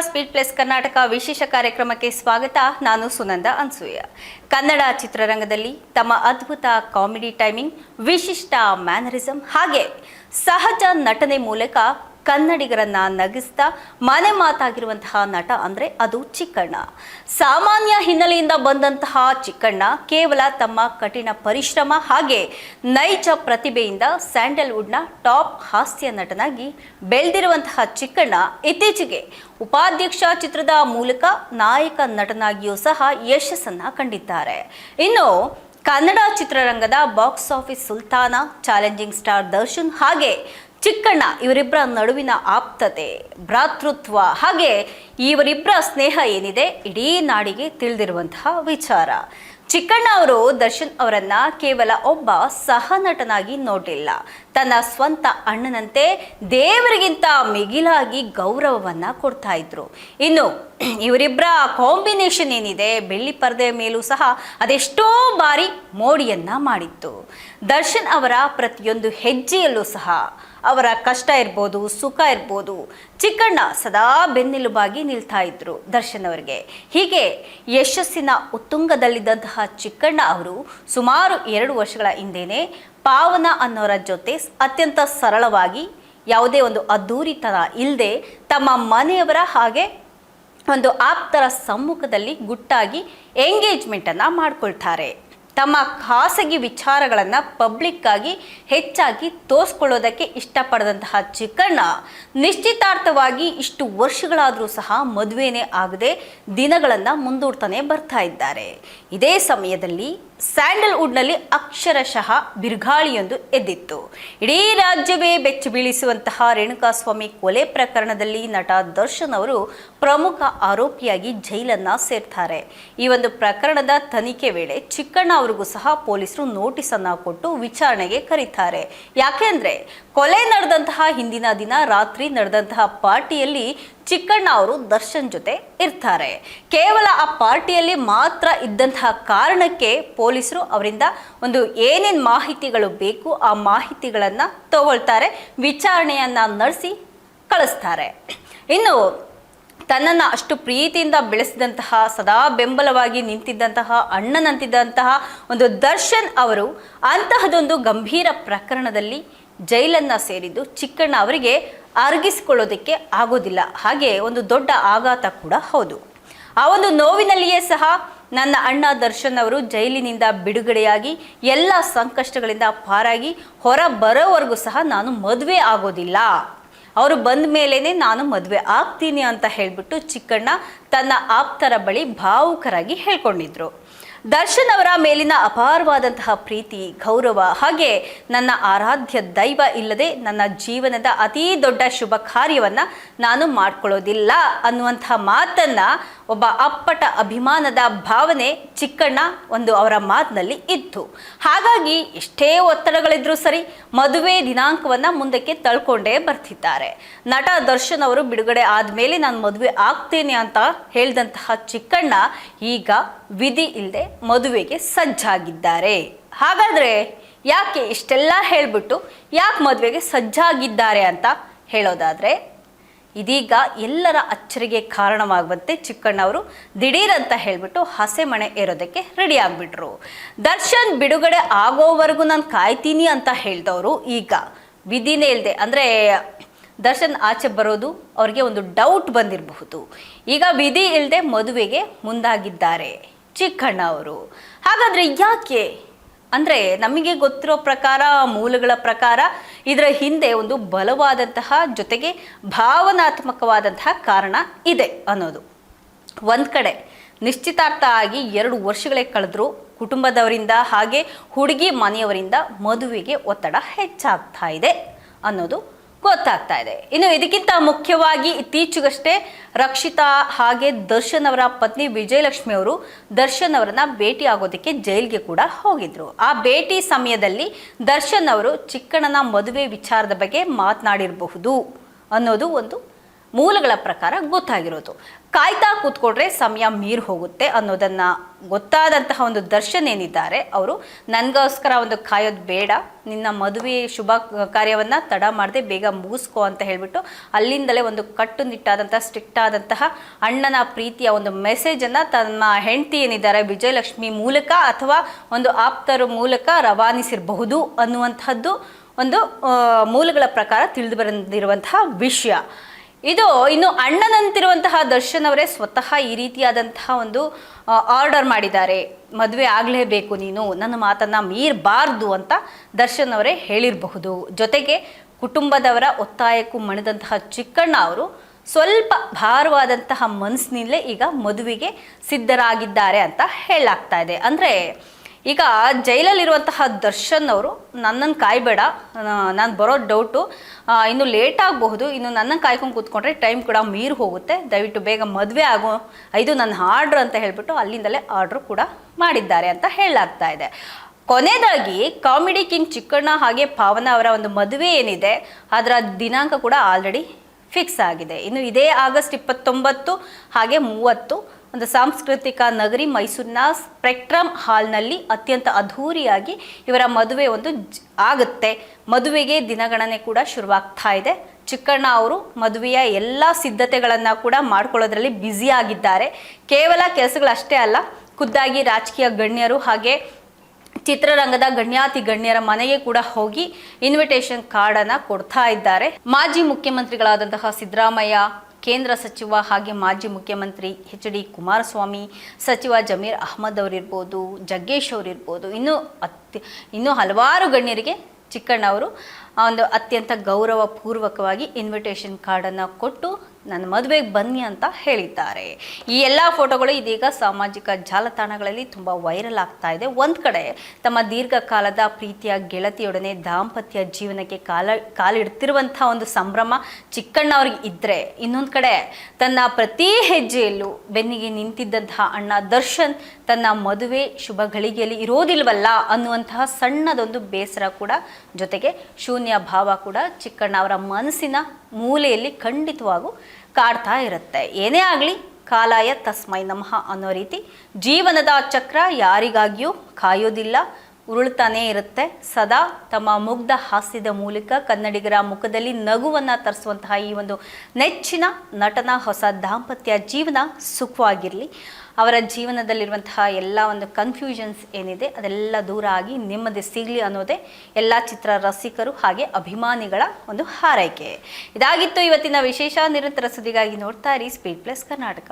Speed plus Karnataka ವಿಶೇಷ ಕಾರ್ಯಕ್ರಮಕ್ಕೆ ಸ್ವಾಗತ. ನಾನು ಸುನಂದ ಅನ್ಸೂಯ. ಕನ್ನಡ ಚಿತ್ರರಂಗದಲ್ಲಿ ತಮ್ಮ ಅದ್ಭುತ ಕಾಮಿಡಿ ಟೈಮಿಂಗ್, ವಿಶಿಷ್ಟ ಮ್ಯಾನರಿಸಂ ಹಾಗೆ ಸಹಜ ನಟನೆ ಮೂಲಕ ಕನ್ನಡಿಗರನ್ನ ನಗಿಸ್ತಾ ಮನೆ ಮಾತಾಗಿರುವಂತಹ ನಟ ಅಂದರೆ ಅದು ಚಿಕ್ಕಣ್ಣ. ಸಾಮಾನ್ಯ ಹಿನ್ನೆಲೆಯಿಂದ ಬಂದಂತಹ ಚಿಕ್ಕಣ್ಣ ಕೇವಲ ತಮ್ಮ ಕಠಿಣ ಪರಿಶ್ರಮ ಹಾಗೆ ನೈಜ ಪ್ರತಿಭೆಯಿಂದ ಸ್ಯಾಂಡಲ್ವುಡ್ನ ಟಾಪ್ ಹಾಸ್ಯ ನಟನಾಗಿ ಬೆಳೆದಿರುವಂತಹ ಚಿಕ್ಕಣ್ಣ ಇತ್ತೀಚೆಗೆ ಉಪಾಧ್ಯಕ್ಷ ಚಿತ್ರದ ಮೂಲಕ ನಾಯಕ ನಟನಾಗಿಯೂ ಸಹ ಯಶಸ್ಸನ್ನ ಕಂಡಿದ್ದಾರೆ. ಇನ್ನು ಕನ್ನಡ ಚಿತ್ರರಂಗದ ಬಾಕ್ಸ್ ಆಫೀಸ್ ಸುಲ್ತಾನ, ಚಾಲೆಂಜಿಂಗ್ ಸ್ಟಾರ್ ದರ್ಶನ್ ಹಾಗೆ ಚಿಕ್ಕಣ್ಣ ಇವರಿಬ್ಬರ ನಡುವಿನ ಆಪ್ತತೆ, ಭ್ರಾತೃತ್ವ ಹಾಗೆ ಇವರಿಬ್ಬರ ಸ್ನೇಹ ಏನಿದೆ ಇಡೀ ನಾಡಿಗೆ ತಿಳಿದಿರುವಂತಹ ವಿಚಾರ. ಚಿಕ್ಕಣ್ಣ ಅವರು ದರ್ಶನ್ ಅವರನ್ನ ಕೇವಲ ಒಬ್ಬ ಸಹ ನಟನಾಗಿ ನೋಡಿಲ್ಲ, ತನ್ನ ಸ್ವಂತ ಅಣ್ಣನಂತೆ ದೇವರಿಗಿಂತ ಮಿಗಿಲಾಗಿ ಗೌರವವನ್ನ ಕೊಡ್ತಾ ಇದ್ರು. ಇನ್ನು ಇವರಿಬ್ಬರ ಕಾಂಬಿನೇಷನ್ ಏನಿದೆ ಬೆಳ್ಳಿ ಪರದೆಯ ಮೇಲೂ ಸಹ ಅದೆಷ್ಟೋ ಬಾರಿ ಮೋಡಿಯನ್ನ ಮಾಡಿತ್ತು. ದರ್ಶನ್ ಅವರ ಪ್ರತಿಯೊಂದು ಹೆಜ್ಜೆಯಲ್ಲೂ ಸಹ ಅವರ ಕಷ್ಟ ಇರ್ಬೋದು, ಸುಖ ಇರ್ಬೋದು, ಚಿಕ್ಕಣ್ಣ ಸದಾ ಬೆನ್ನೆಲುಬಾಗಿ ನಿಲ್ತಾ ಇದ್ರು ದರ್ಶನ್ ಅವರಿಗೆ. ಹೀಗೆ ಯಶಸ್ಸಿನ ಉತ್ತುಂಗದಲ್ಲಿದ್ದಂತಹ ಚಿಕ್ಕಣ್ಣ ಅವರು ಸುಮಾರು 2 ವರ್ಷಗಳ ಹಿಂದೆನೆ ಪಾವನ ಅನ್ನೋರ ಜೊತೆ ಅತ್ಯಂತ ಸರಳವಾಗಿ, ಯಾವುದೇ ಒಂದು ಅದ್ದೂರಿತನ ಇಲ್ಲದೆ ತಮ್ಮ ಮನೆಯವರ ಹಾಗೆ ಒಂದು ಆಪ್ತರ ಸಮ್ಮುಖದಲ್ಲಿ ಗುಟ್ಟಾಗಿ ಎಂಗೇಜ್ಮೆಂಟನ್ನು ಮಾಡ್ಕೊಳ್ತಾರೆ. ತಮ್ಮ ಖಾಸಗಿ ವಿಚಾರಗಳನ್ನು ಪಬ್ಲಿಕ್ ಆಗಿ ಹೆಚ್ಚಾಗಿ ತೋರಿಸ್ಕೊಳ್ಳೋದಕ್ಕೆ ಇಷ್ಟಪಡದಂತಹ ಚಿಕ್ಕಣ್ಣ ನಿಶ್ಚಿತಾರ್ಥವಾಗಿ ಇಷ್ಟು ವರ್ಷಗಳಾದರೂ ಸಹ ಮದುವೆನೇ ಆಗದೆ ದಿನಗಳನ್ನು ಮುಂದೂಡ್ತಾನೆ ಬರ್ತಾ ಇದ್ದಾರೆ. ಇದೇ ಸಮಯದಲ್ಲಿ ಸ್ಯಾಂಡಲ್ವುಡ್ನಲ್ಲಿ ಅಕ್ಷರಶಃ ಬಿರುಗಾಳಿಯೊಂದು ಎದ್ದಿತ್ತು. ಇಡೀ ರಾಜ್ಯವೇ ಬೆಚ್ಚಿ ಬೀಳಿಸುವಂತಹ ರೇಣುಕಾಸ್ವಾಮಿ ಕೊಲೆ ಪ್ರಕರಣದಲ್ಲಿ ನಟ ದರ್ಶನ್ ಅವರು ಪ್ರಮುಖ ಆರೋಪಿಯಾಗಿ ಜೈಲನ್ನ ಸೇರ್ತಾರೆ. ಈ ಒಂದು ಪ್ರಕರಣದ ತನಿಖೆ ವೇಳೆ ಚಿಕ್ಕಣ್ಣ ಅವರಿಗೂ ಸಹ ಪೊಲೀಸರು ನೋಟಿಸ್ ಅನ್ನ ಕೊಟ್ಟು ವಿಚಾರಣೆಗೆ ಕರೀತಾರೆ. ಯಾಕೆಂದ್ರೆ ಕೊಲೆ ನಡೆದಂತಹ ಹಿಂದಿನ ದಿನ ರಾತ್ರಿ ನಡೆದಂತಹ ಪಾರ್ಟಿಯಲ್ಲಿ ಚಿಕ್ಕಣ್ಣ ಅವರು ದರ್ಶನ್ ಜೊತೆ ಇರ್ತಾರೆ. ಕೇವಲ ಆ ಪಾರ್ಟಿಯಲ್ಲಿ ಮಾತ್ರ ಇದ್ದಂತಹ ಕಾರಣಕ್ಕೆ ಪೊಲೀಸರು ಅವರಿಂದ ಒಂದು ಏನೇನು ಮಾಹಿತಿಗಳು ಬೇಕು ಆ ಮಾಹಿತಿಗಳನ್ನು ತಗೊಳ್ತಾರೆ, ವಿಚಾರಣೆಯನ್ನ ನಡೆಸಿ ಕಳಿಸ್ತಾರೆ. ಇನ್ನು ತನ್ನನ್ನು ಅಷ್ಟು ಪ್ರೀತಿಯಿಂದ ಬೆಳೆಸಿದಂತಹ, ಸದಾ ಬೆಂಬಲವಾಗಿ ನಿಂತಿದ್ದಂತಹ, ಅಣ್ಣನಂತಿದ್ದಂತಹ ಒಂದು ದರ್ಶನ್ ಅವರು ಅಂತಹದೊಂದು ಗಂಭೀರ ಪ್ರಕರಣದಲ್ಲಿ ಜೈಲನ್ನು ಸೇರಿದ್ದು ಚಿಕ್ಕಣ್ಣ ಅವರಿಗೆ ಅರಗಿಸಿಕೊಳ್ಳೋದಕ್ಕೆ ಆಗೋದಿಲ್ಲ. ಹಾಗೆ ಒಂದು ದೊಡ್ಡ ಆಘಾತ ಕೂಡ ಹೌದು. ಆ ಒಂದು ನೋವಿನಲ್ಲಿಯೇ ಸಹ ನನ್ನ ಅಣ್ಣ ದರ್ಶನ್ ಅವರು ಜೈಲಿನಿಂದ ಬಿಡುಗಡೆಯಾಗಿ ಎಲ್ಲ ಸಂಕಷ್ಟಗಳಿಂದ ಪಾರಾಗಿ ಹೊರ ಬರೋವರೆಗೂ ಸಹ ನಾನು ಮದುವೆ ಆಗೋದಿಲ್ಲ, ಅವರು ಬಂದ ಮೇಲೇನೆ ನಾನು ಮದುವೆ ಆಗ್ತೀನಿ ಅಂತ ಹೇಳಿಬಿಟ್ಟು ಚಿಕ್ಕಣ್ಣ ತನ್ನ ಆಪ್ತರ ಬಳಿ ಭಾವುಕರಾಗಿ ಹೇಳ್ಕೊಂಡಿದ್ರು. ದರ್ಶನ್ ಅವರ ಮೇಲಿನ ಅಪಾರವಾದಂತಹ ಪ್ರೀತಿ, ಗೌರವ ಹಾಗೆ ನನ್ನ ಆರಾಧ್ಯ ದೈವ ಇಲ್ಲದೆ ನನ್ನ ಜೀವನದ ಅತೀ ದೊಡ್ಡ ಶುಭ ಕಾರ್ಯವನ್ನು ನಾನು ಮಾಡ್ಕೊಳ್ಳೋದಿಲ್ಲ ಅನ್ನುವಂತಹ ಮಾತನ್ನು ಒಬ್ಬ ಅಪ್ಪಟ ಅಭಿಮಾನದ ಭಾವನೆ ಚಿಕ್ಕಣ್ಣ ಒಂದು ಅವರ ಮಾತಿನಲ್ಲಿ ಇತ್ತು. ಹಾಗಾಗಿ ಎಷ್ಟೇ ಒತ್ತಡಗಳಿದ್ರೂ ಸರಿ ಮದುವೆ ದಿನಾಂಕವನ್ನು ಮುಂದಕ್ಕೆ ತಳ್ಕೊಂಡೇ ಬರ್ತಿದ್ದಾರೆ. ನಟ ದರ್ಶನ್ ಅವರು ಬಿಡುಗಡೆ ಆದಮೇಲೆ ನಾನು ಮದುವೆ ಆಗ್ತೇನೆ ಅಂತ ಹೇಳಿದಂತಹ ಚಿಕ್ಕಣ್ಣ ಈಗ ವಿಧಿ ಇಲ್ಲದೆ ಮದುವೆಗೆ ಸಜ್ಜಾಗಿದ್ದಾರೆ. ಹಾಗಾದರೆ ಯಾಕೆ ಇಷ್ಟೆಲ್ಲ ಹೇಳಿಬಿಟ್ಟು ಯಾಕೆ ಮದುವೆಗೆ ಸಜ್ಜಾಗಿದ್ದಾರೆ ಅಂತ ಹೇಳೋದಾದರೆ, ಇದೀಗ ಎಲ್ಲರ ಅಚ್ಚರಿಗೆ ಕಾರಣವಾಗುವಂತೆ ಚಿಕ್ಕಣ್ಣ ಅವರು ದಿಢೀರ್ ಅಂತ ಹೇಳಿಬಿಟ್ಟು ಹಸೆಮಣೆ ಏರೋದಕ್ಕೆ ರೆಡಿ ಆಗಿಬಿಟ್ರು. ದರ್ಶನ್ ಬಿಡುಗಡೆ ಆಗೋವರೆಗೂ ನಾನು ಕಾಯ್ತೀನಿ ಅಂತ ಹೇಳಿದವರು ಈಗ ವಿಧಿನೇ ಇಲ್ಲದೆ, ಅಂದರೆ ದರ್ಶನ್ ಆಚೆ ಬರೋದು ಅವ್ರಿಗೆ ಒಂದು ಡೌಟ್ ಬಂದಿರಬಹುದು, ಈಗ ವಿಧಿ ಇಲ್ಲದೆ ಮದುವೆಗೆ ಮುಂದಾಗಿದ್ದಾರೆ ಚಿಕ್ಕಣ್ಣ ಅವರು. ಹಾಗಾದರೆ ಯಾಕೆ ಅಂದರೆ ನಮಗೆ ಗೊತ್ತಿರೋ ಪ್ರಕಾರ, ಮೂಲಗಳ ಪ್ರಕಾರ ಇದರ ಹಿಂದೆ ಒಂದು ಬಲವಾದಂತಹ ಜೊತೆಗೆ ಭಾವನಾತ್ಮಕವಾದಂತಹ ಕಾರಣ ಇದೆ ಅನ್ನೋದು. ಒಂದು ಕಡೆ ನಿಶ್ಚಿತಾರ್ಥ ಆಗಿ 2 ವರ್ಷಗಳೇ ಕಳೆದ್ರು ಕುಟುಂಬದವರಿಂದ ಹಾಗೆ ಹುಡುಗಿ ಮನೆಯವರಿಂದ ಮದುವೆಗೆ ಒತ್ತಡ ಹೆಚ್ಚಾಗ್ತಾ ಇದೆ ಅನ್ನೋದು ಗೊತ್ತಾಗ್ತಾ ಇದೆ. ಇನ್ನು ಇದಕ್ಕಿಂತ ಮುಖ್ಯವಾಗಿ ಇತ್ತೀಚೆಗಷ್ಟೇ ರಕ್ಷಿತಾ ಹಾಗೆ ದರ್ಶನ್ ಅವರ ಪತ್ನಿ ವಿಜಯಲಕ್ಷ್ಮಿ ಅವರು ದರ್ಶನ್ ಅವರನ್ನ ಭೇಟಿ ಆಗೋದಕ್ಕೆ ಜೈಲಿಗೆ ಕೂಡ ಹೋಗಿದ್ರು. ಆ ಭೇಟಿ ಸಮಯದಲ್ಲಿ ದರ್ಶನ್ ಅವರು ಚಿಕ್ಕಣ್ಣನ ಮದುವೆ ವಿಚಾರದ ಬಗ್ಗೆ ಮಾತನಾಡಿರಬಹುದು ಅನ್ನೋದು ಒಂದು ಮೂಲಗಳ ಪ್ರಕಾರ ಗೊತ್ತಾಗಿರೋದು. ಕಾಯ್ತಾ ಕೂತ್ಕೊಂಡ್ರೆ ಸಮಯ ಮೀರ್ ಹೋಗುತ್ತೆ ಅನ್ನೋದನ್ನ ಗೊತ್ತಾದಂತಹ ಒಂದು ದರ್ಶನ್ ಏನಿದ್ದಾರೆ ಅವರು, ನನಗೋಸ್ಕರ ಒಂದು ಕಾಯೋದು ಬೇಡ, ನಿನ್ನ ಮದುವೆ ಶುಭ ಕಾರ್ಯವನ್ನ ತಡ ಮಾಡದೆ ಬೇಗ ಮುಗಿಸ್ಕೋ ಅಂತ ಹೇಳ್ಬಿಟ್ಟು ಅಲ್ಲಿಂದಲೇ ಒಂದು ಕಟ್ಟುನಿಟ್ಟಾದಂತಹ ಸ್ಟ್ರಿಕ್ಟ್ ಆದಂತಹ ಅಣ್ಣನ ಪ್ರೀತಿಯ ಒಂದು ಮೆಸೇಜನ್ನು ತನ್ನ ಹೆಂಡತಿ ಏನಿದ್ದಾರೆ ವಿಜಯಲಕ್ಷ್ಮಿ ಮೂಲಕ ಅಥವಾ ಒಂದು ಆಪ್ತರ ಮೂಲಕ ರವಾನಿಸಿರಬಹುದು ಅನ್ನುವಂಥದ್ದು ಒಂದು ಮೂಲಗಳ ಪ್ರಕಾರ ತಿಳಿದು ಬಂದಿರುವಂತಹ ವಿಷಯ ಇದು. ಇನ್ನು ಅಣ್ಣನಂತಿರುವಂತಹ ದರ್ಶನ್ ಅವರೇ ಸ್ವತಃ ಈ ರೀತಿಯಾದಂತಹ ಒಂದು ಆರ್ಡರ್ ಮಾಡಿದ್ದಾರೆ, ಮದುವೆ ಆಗಲೇಬೇಕು ನೀನು, ನನ್ನ ಮಾತನ್ನು ಮೀರಬಾರ್ದು ಅಂತ ದರ್ಶನ್ ಅವರೇ ಹೇಳಿರಬಹುದು. ಜೊತೆಗೆ ಕುಟುಂಬದವರ ಒತ್ತಾಯಕ್ಕೂ ಮಣಿದಂತಹ ಚಿಕ್ಕಣ್ಣ ಅವರು ಸ್ವಲ್ಪ ಭಾರವಾದಂತಹ ಮನಸ್ಸಿನಲ್ಲೇ ಈಗ ಮದುವೆಗೆ ಸಿದ್ಧರಾಗಿದ್ದಾರೆ ಅಂತ ಹೇಳಲಾಗ್ತಾ ಇದೆ. ಅಂದರೆ ಈಗ ಜೈಲಲ್ಲಿರುವಂತಹ ದರ್ಶನ್ ಅವರು ನನ್ನನ್ನು ಕಾಯಬೇಡ, ನಾನು ಬರೋ ಡೌಟು ಇನ್ನು ಲೇಟ್ ಆಗಬಹುದು, ಇನ್ನು ನನ್ನನ್ನು ಕಾಯ್ಕೊಂಡು ಕೂತ್ಕೊಂಡ್ರೆ ಟೈಮ್ ಕೂಡ ಮೀರಿ ಹೋಗುತ್ತೆ, ದಯವಿಟ್ಟು ಬೇಗ ಮದುವೆ ಆಗೋ, ಇದು ನನ್ನ ಆರ್ಡ್ರ್ ಅಂತ ಹೇಳ್ಬಿಟ್ಟು ಅಲ್ಲಿಂದಲೇ ಆರ್ಡ್ರು ಕೂಡ ಮಾಡಿದ್ದಾರೆ ಅಂತ ಹೇಳಲಾಗ್ತಾ ಇದೆ. ಕೊನೆಯದಾಗಿ ಕಾಮಿಡಿ ಕಿಂಗ್ ಚಿಕ್ಕಣ್ಣ ಹಾಗೆ ಪಾವನ ಅವರ ಒಂದು ಮದುವೆ ಏನಿದೆ ಅದರ ದಿನಾಂಕ ಕೂಡ ಆಲ್ರೆಡಿ ಫಿಕ್ಸ್ ಆಗಿದೆ. ಇನ್ನು ಇದೇ ಆಗಸ್ಟ್ 29 ಹಾಗೆ 30 ಒಂದು ಸಾಂಸ್ಕೃತಿಕ ನಗರಿ ಮೈಸೂರಿನ ಸ್ಪೆಕ್ಟ್ರಮ್ ಹಾಲ್ನಲ್ಲಿ ಅತ್ಯಂತ ಅದ್ಧೂರಿಯಾಗಿ ಇವರ ಮದುವೆ ಒಂದು ಆಗುತ್ತೆ. ಮದುವೆಗೆ ದಿನಗಣನೆ ಕೂಡ ಶುರುವಾಗ್ತಾ ಇದೆ. ಚಿಕ್ಕಣ್ಣ ಅವರು ಮದುವೆಯ ಎಲ್ಲ ಸಿದ್ಧತೆಗಳನ್ನು ಕೂಡ ಮಾಡ್ಕೊಳ್ಳೋದ್ರಲ್ಲಿ ಬ್ಯುಸಿ ಆಗಿದ್ದಾರೆ. ಕೇವಲ ಕೆಲಸಗಳಷ್ಟೇ ಅಲ್ಲ, ಖುದ್ದಾಗಿ ರಾಜಕೀಯ ಗಣ್ಯರು ಹಾಗೆ ಚಿತ್ರರಂಗದ ಗಣ್ಯಾತಿ ಗಣ್ಯರ ಮನೆಗೆ ಕೂಡ ಹೋಗಿ ಇನ್ವಿಟೇಷನ್ ಕಾರ್ಡನ್ನು ಕೊಡ್ತಾ ಇದ್ದಾರೆ. ಮಾಜಿ ಮುಖ್ಯಮಂತ್ರಿಗಳಾದಂತಹ ಸಿದ್ದರಾಮಯ್ಯ, ಕೇಂದ್ರ ಸಚಿವ ಹಾಗೆ ಮಾಜಿ ಮುಖ್ಯಮಂತ್ರಿ HD ಕುಮಾರಸ್ವಾಮಿ, ಸಚಿವ ಜಮೀರ್ ಅಹ್ಮದ್ ಅವರಿರ್ಬೋದು, ಜಗ್ಗೇಶ್ ಅವರಿರ್ಬೋದು, ಇನ್ನೂ ಹಲವಾರು ಗಣ್ಯರಿಗೆ ಚಿಕ್ಕಣ್ಣ ಅವರು ಒಂದು ಅತ್ಯಂತ ಗೌರವಪೂರ್ವಕವಾಗಿ ಇನ್ವಿಟೇಷನ್ ಕಾರ್ಡನ್ನು ಕೊಟ್ಟು ನನ್ನ ಮದುವೆಗೆ ಬನ್ನಿ ಅಂತ ಹೇಳಿದ್ದಾರೆ. ಈ ಎಲ್ಲ ಫೋಟೋಗಳು ಇದೀಗ ಸಾಮಾಜಿಕ ಜಾಲತಾಣಗಳಲ್ಲಿ ತುಂಬ ವೈರಲ್ ಆಗ್ತಾ ಇದೆ. ಒಂದು ಕಡೆ ತಮ್ಮ ದೀರ್ಘಕಾಲದ ಪ್ರೀತಿಯ ಗೆಳತಿಯೊಡನೆ ದಾಂಪತ್ಯ ಜೀವನಕ್ಕೆ ಕಾಲಿಡ್ತಿರುವಂಥ ಒಂದು ಸಂಭ್ರಮ ಚಿಕ್ಕಣ್ಣ ಅವ್ರಿಗೆ ಇದ್ದರೆ, ಇನ್ನೊಂದು ಕಡೆ ತನ್ನ ಪ್ರತಿ ಹೆಜ್ಜೆಯಲ್ಲೂ ಬೆನ್ನಿಗೆ ನಿಂತಿದ್ದಂತಹ ಅಣ್ಣ ದರ್ಶನ್ ತನ್ನ ಮದುವೆ ಶುಭ ಗಳಿಗೆಯಲ್ಲಿ ಇರೋದಿಲ್ವಲ್ಲ ಅನ್ನುವಂತಹ ಸಣ್ಣದೊಂದು ಬೇಸರ ಕೂಡ, ಜೊತೆಗೆ ಶೂನ್ಯ ಭಾವ ಕೂಡ ಚಿಕ್ಕಣ್ಣ ಅವರ ಮನಸ್ಸಿನ ಮೂಲೆಯಲ್ಲಿ ಖಂಡಿತವಾಗೂ ಕಾಡ್ತಾ ಇರುತ್ತೆ. ಏನೇ ಆಗಲಿ ಕಾಲಾಯ ತಸ್ಮೈ ನಮಃ ಅನ್ನೋ ರೀತಿ ಜೀವನದ ಚಕ್ರ ಯಾರಿಗಾಗಿಯೂ ಕಾಯೋದಿಲ್ಲ, ಉರುಳ್ತಾನೇ ಇರುತ್ತೆ. ಸದಾ ತಮ್ಮ ಮುಗ್ಧ ಹಾಸ್ಯದ ಮೂಲಕ ಕನ್ನಡಿಗರ ಮುಖದಲ್ಲಿ ನಗುವನ್ನು ತರಿಸುವಂತಹ ಈ ಒಂದು ನೆಚ್ಚಿನ ನಟನ ಹೊಸ ದಾಂಪತ್ಯ ಜೀವನ ಸುಖವಾಗಿರಲಿ. ಅವರ ಜೀವನದಲ್ಲಿರುವಂತಹ ಎಲ್ಲ ಒಂದು ಕನ್ಫ್ಯೂಷನ್ಸ್ ಏನಿದೆ ಅದೆಲ್ಲ ದೂರ ಆಗಿ ನೆಮ್ಮದಿ ಸಿಗಲಿ ಅನ್ನೋದೇ ಎಲ್ಲ ಚಿತ್ರ ರಸಿಕರು ಹಾಗೆ ಅಭಿಮಾನಿಗಳ ಒಂದು ಹಾರೈಕೆ. ಇದಾಗಿತ್ತು ಇವತ್ತಿನ ವಿಶೇಷ. ನಿರಂತರ ಸುದ್ದಿಗಾಗಿ ನೋಡ್ತಾ ಇರಿ ಸ್ಪೀಡ್ ಪ್ಲಸ್ ಕರ್ನಾಟಕ.